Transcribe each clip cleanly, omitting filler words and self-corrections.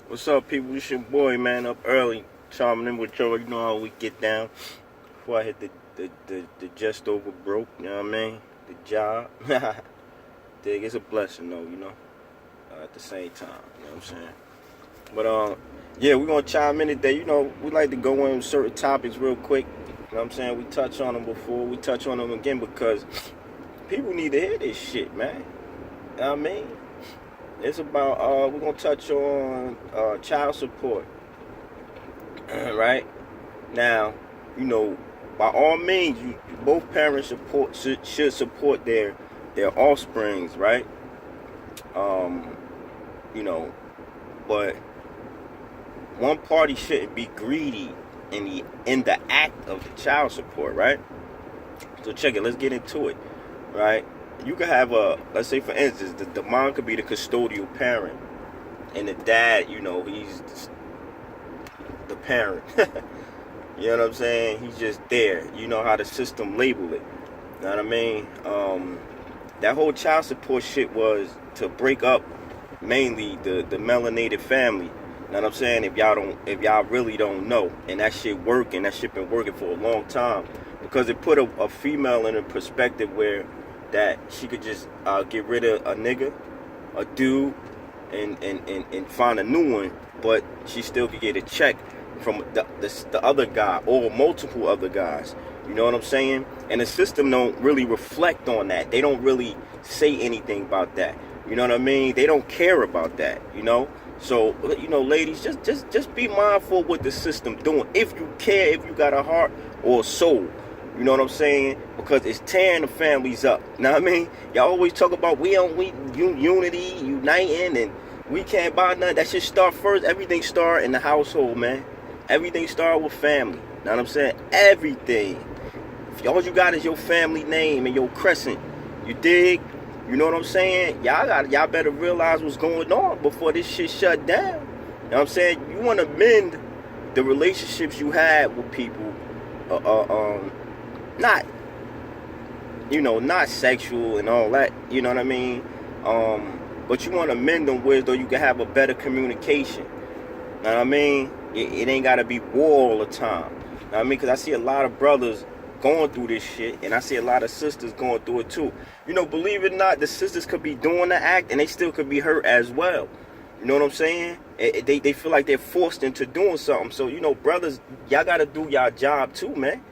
What's up, people? It's your boy, man, up early, chiming in with y'all. You know how we get down. Before I hit the just over broke, you know what I mean? The job. Dig, it's a blessing, though, at the same time, you know what I'm saying? But, yeah, we're going to chime in today. You know, we like to go in certain topics real quick. You know what I'm saying? We touched on them before. We touch on them again because people need to hear this shit, man. You know what I mean? It's about, we're going to touch on child support, right? Now, you know, by all means, both parents should support their offsprings, right? You know, but one party shouldn't be greedy in the act of the child support, right? So check it, let's get into it, right? You could have let's say for instance, the mom could be the custodial parent, and the dad, you know, he's the parent. You know what I'm saying? He's just there. You know how the system label it. You know what I mean? That whole child support shit was to break up mainly the melanated family. You know what I'm saying? If y'all really don't know, and that shit been working for a long time, because it put a female in a perspective where that she could just get rid of a nigga, a dude, and find a new one, but she still could get a check from the other guy or multiple other guys. You know what I'm saying? And the system don't really reflect on that. They don't really say anything about that. You know what I mean? They don't care about that, you know? So, you know, ladies, just be mindful of what the system doing. If you care, if you got a heart or a soul. You know what I'm saying? Because it's tearing the families up. You know what I mean? Y'all always talk about unity, uniting, and we can't buy nothing. That should start first. Everything start in the household, man. Everything start with family. You know what I'm saying? Everything. If all you got is your family name and your crescent, you dig? You know what I'm saying? Y'all better realize what's going on before this shit shut down. You know what I'm saying? You want to mend the relationships you had with people. Not, you know, not sexual and all that, you know what I mean? But you want to mend them where though you can have a better communication. You know what I mean? It ain't got to be war all the time. You know what I mean? Because I see a lot of brothers going through this shit, and I see a lot of sisters going through it too. You know, believe it or not, the sisters could be doing the act, and they still could be hurt as well. You know what I'm saying? They feel like they're forced into doing something. So, you know, brothers, y'all got to do y'all job too, man.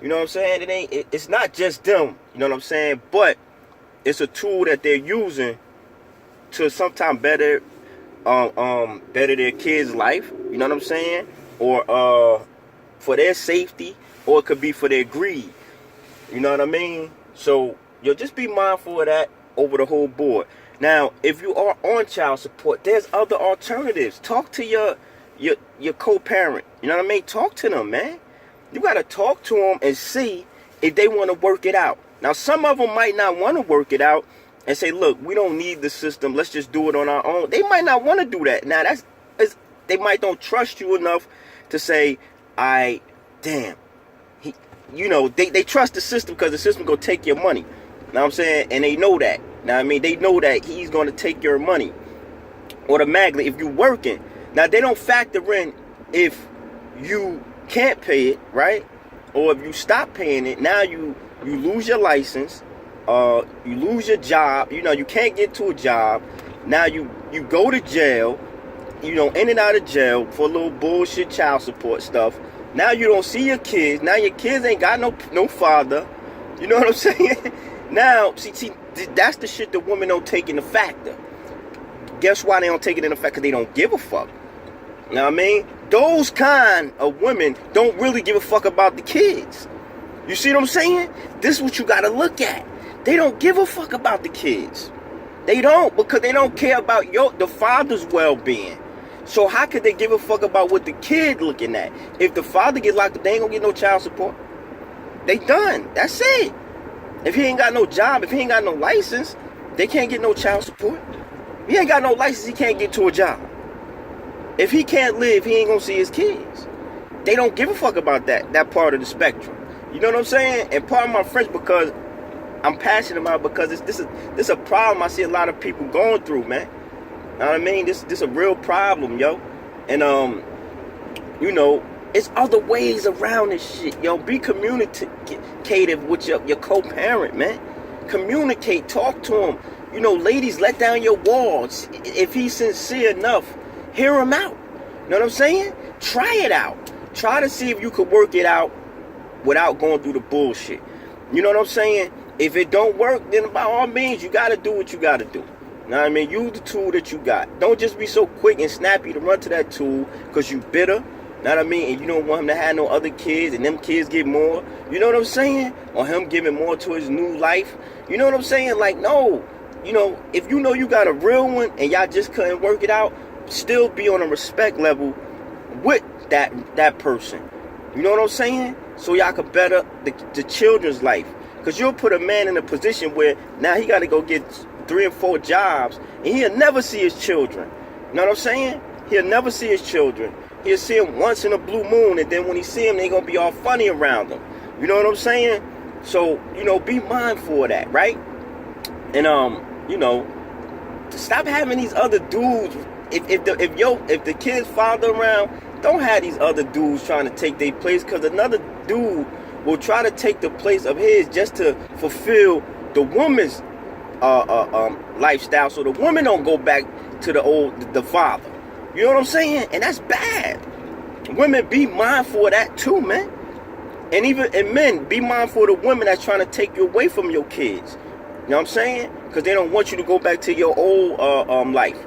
You know what I'm saying? It's not just them, you know what I'm saying? But it's a tool that they're using to sometimes better their kids' life, you know what I'm saying? Or for their safety, or it could be for their greed. You know what I mean? So, just be mindful of that over the whole board. Now, if you are on child support, there's other alternatives. Talk to your co-parent. You know what I mean? Talk to them, man. You got to talk to them and see if they want to work it out. Now, some of them might not want to work it out and say, look, we don't need the system. Let's just do it on our own. They might not want to do that. Now, they might don't trust you enough to say, damn. You know, they trust the system because the system going to take your money. Know what I'm saying? And they know that. Now, I mean, they know that he's going to take your money automatically if you're working. Now, they don't factor in if you can't pay it, right? Or if you stop paying it, now you lose your license, you lose your job, you know, you can't get to a job. Now you go to jail, you know, in and out of jail for a little bullshit child support stuff. Now you don't see your kids. Now your kids ain't got no father. You know what I'm saying? Now, see, that's the shit that women don't take into factor. Guess why they don't take it into factor? Because they don't give a fuck. You know what I mean? Those kind of women don't really give a fuck about the kids. You see what I'm saying? This is what you got to look at. They don't give a fuck about the kids. They don't, because they don't care about the father's well-being. So how could they give a fuck about what the kid looking at? If the father get locked up, they ain't gonna get no child support. They done. That's it. If he ain't got no job, if he ain't got no license, they can't get no child support. If he ain't got no license, he can't get to a job. If he can't live, he ain't gonna see his kids. They don't give a fuck about that part of the spectrum. You know what I'm saying? And part of my French, because I'm passionate about it, because this is a problem I see a lot of people going through, man. You know what I mean? This a real problem, yo. And you know, it's other ways around this shit, yo. Be communicative with your co-parent, man. Communicate, talk to him. You know, ladies, let down your walls. If he's sincere enough, hear him out. You know what I'm saying? Try it out. Try to see if you could work it out without going through the bullshit. You know what I'm saying? If it don't work, then by all means, you got to do what you got to do. You know what I mean? Use the tool that you got. Don't just be so quick and snappy to run to that tool because you bitter. You know what I mean? And you don't want him to have no other kids and them kids get more. You know what I'm saying? Or him giving more to his new life. You know what I'm saying? Like, no. You know, if you know you got a real one and y'all just couldn't work it out, still be on a respect level with that person. You know what I'm saying? So y'all could better the children's life. Because you'll put a man in a position where now he got to go get 3 and 4 jobs and he'll never see his children. You know what I'm saying? He'll never see his children. He'll see them once in a blue moon, and then when he see them, they going to be all funny around him. You know what I'm saying? So, you know, be mindful of that, right? And, you know, stop having these other dudes. If the kid's father around, don't have these other dudes trying to take their place, because another dude will try to take the place of his just to fulfill the woman's lifestyle, so the woman don't go back to the father. You know what I'm saying? And that's bad. Women, be mindful of that too, man. And men, be mindful of the women that's trying to take you away from your kids. You know what I'm saying? Because they don't want you to go back to your old life.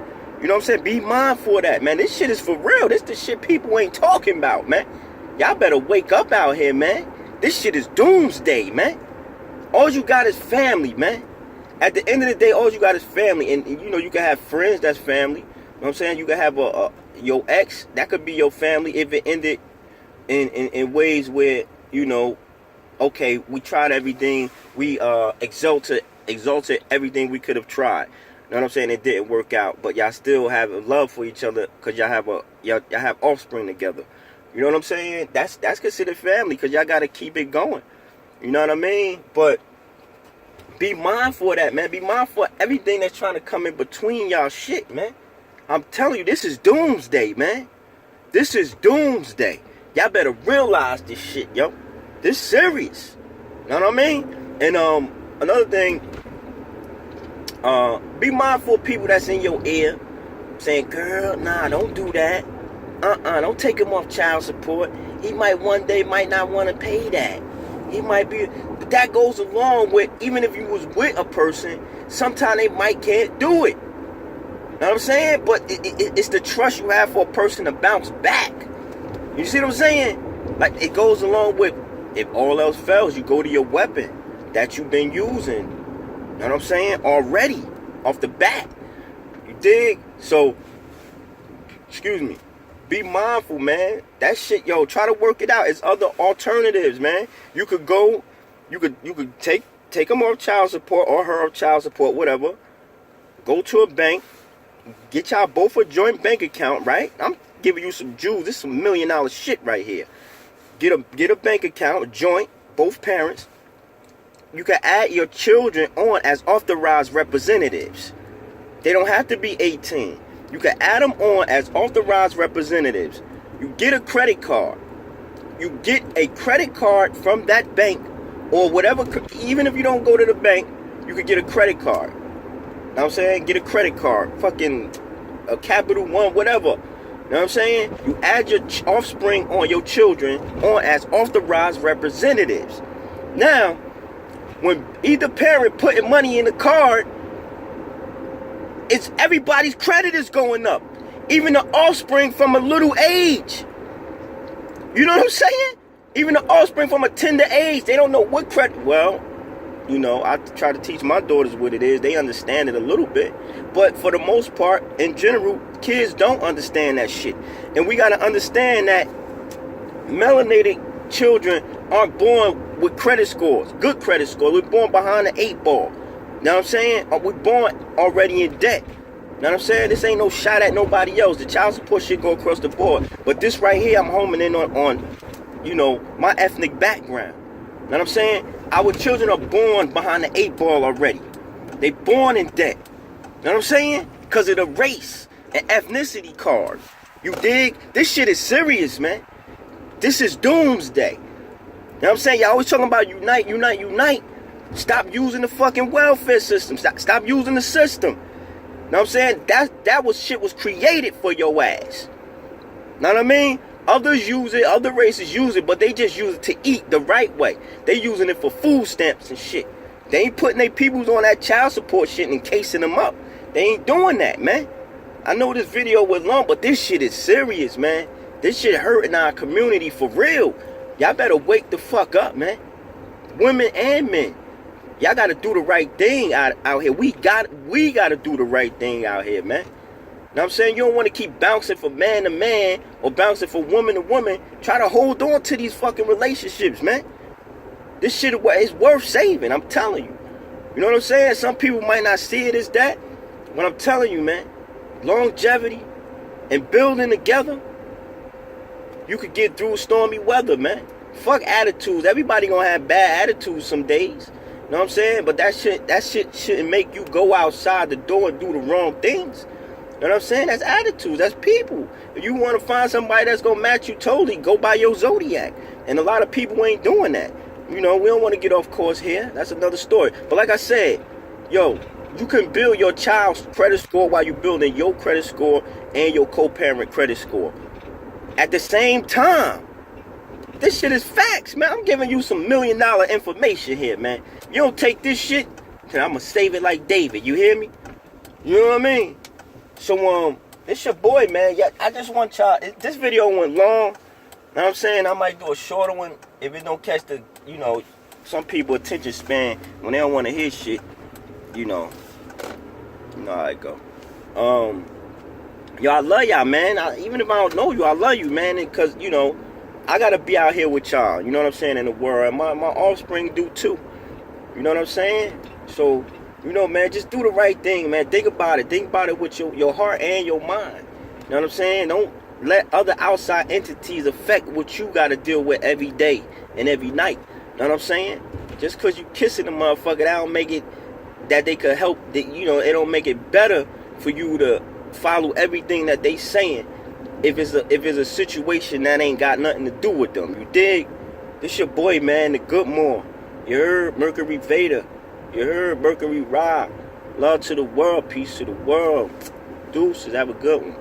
You know what I'm saying? Be mindful of that, man. This shit is for real. This the shit people ain't talking about, man. Y'all better wake up out here, man. This shit is doomsday, man. All you got is family, man. At the end of the day, all you got is family. And you know, you can have friends, that's family. You know what I'm saying? You can have your ex, that could be your family if it ended in ways where, you know, okay, we tried everything, we exalted everything we could have tried. You know what I'm saying? It didn't work out, but y'all still have a love for each other because y'all have offspring together. You know what I'm saying? That's considered family because y'all got to keep it going. You know what I mean? But be mindful of that, man. Be mindful of everything that's trying to come in between y'all shit, man. I'm telling you, this is doomsday, man. This is doomsday. Y'all better realize this shit, yo. This serious. You know what I mean? And another thing, be mindful of people that's in your ear saying, girl, nah, don't do that. Don't take him off child support. He might one day might not want to pay that. He might be, but that goes along with, even if you was with a person, sometimes they might can't do it. You know what I'm saying? But it's the trust you have for a person to bounce back. You see what I'm saying? Like, it goes along with, if all else fails, you go to your weapon that you've been using. You know what I'm saying? Already, off the bat. You dig? So, excuse me. Be mindful, man. That shit, yo, try to work it out. It's other alternatives, man. You could take him off child support or her off child support, whatever. Go to a bank. Get y'all both a joint bank account, right? I'm giving you some jewels. This is some $1 million shit right here. Get a bank account, joint, both parents. You can add your children on as authorized representatives. They don't have to be 18. You can add them on as authorized representatives. You get a credit card. You get a credit card from that bank or whatever. Even if you don't go to the bank, you could get a credit card. Know what I'm saying? Get a credit card. Fucking a Capital One, whatever. You know what I'm saying? You add your offspring on, your children on as authorized representatives. Now, when either parent putting money in the card, it's everybody's credit is going up. Even the offspring from a little age. You know what I'm saying? Even the offspring from a tender age, they don't know what credit. Well, you know, I try to teach my daughters what it is. They understand it a little bit. But for the most part, in general, kids don't understand that shit. And we got to understand that melanated children aren't born with credit scores, good credit scores. We're born behind the 8 ball. You know what I'm saying? We're born already in debt. You know what I'm saying? This ain't no shot at nobody else. The child support shit go across the board. But this right here, I'm homing in on you know, my ethnic background. You know what I'm saying? Our children are born behind the 8 ball already. They born in debt. You know what I'm saying? Because of the race and ethnicity card. You dig? This shit is serious, man. This is doomsday. You know what I'm saying? Y'all always talking about unite, unite, unite. Stop using the fucking welfare system. Stop using the system. You know what I'm saying? That was shit was created for your ass. Know what I mean? Others use it, other races use it, but they just use it to eat the right way. They using it for food stamps and shit. They ain't putting their peoples on that child support shit and casing them up. They ain't doing that, man. I know this video was long, but this shit is serious, man. This shit hurting our community for real. Y'all better wake the fuck up, man. Women and men. Y'all gotta do the right thing out here. We gotta do the right thing out here, man. Know what I'm saying? You don't want to keep bouncing from man to man or bouncing from woman to woman. Try to hold on to these fucking relationships, man. This shit is worth saving, I'm telling you. You know what I'm saying? Some people might not see it as that, but I'm telling you, man, longevity and building together, you could get through stormy weather, man. Fuck attitudes. Everybody gonna have bad attitudes some days. You know what I'm saying? But that shit shouldn't make you go outside the door and do the wrong things. You know what I'm saying? That's attitudes. That's people. If you want to find somebody that's going to match you totally, go by your zodiac. And a lot of people ain't doing that. You know, we don't want to get off course here. That's another story. But like I said, yo, you can build your child's credit score while you're building your credit score and your co-parent credit score at the same time. This shit is facts, man. I'm giving you some $1 million information here, man. You don't take this shit, then I'm going to save it like David. You hear me? You know what I mean? So, it's your boy, man. Yeah, I just want y'all, this video went long. You know what I'm saying? I might do a shorter one if it don't catch the, you know, some people attention span when they don't want to hear shit. You know how it go. Yo, I love y'all, man. Even if I don't know you, I love you, man. Because, you know, I got to be out here with y'all. You know what I'm saying? In the world. And my offspring do too. You know what I'm saying? So, you know, man, just do the right thing, man. Think about it. Think about it with your heart and your mind. You know what I'm saying? Don't let other outside entities affect what you got to deal with every day and every night. You know what I'm saying? Just because you kissing a motherfucker, that don't make it that they could help. You know, it don't make it better for you to follow everything that they saying if it's a situation that ain't got nothing to do with them. You dig? This your boy, man, the Goodmore. You heard? Mercury Vader. You heard? Mercury Rock. Love to the world. Peace to the world. Deuces. Have a good one.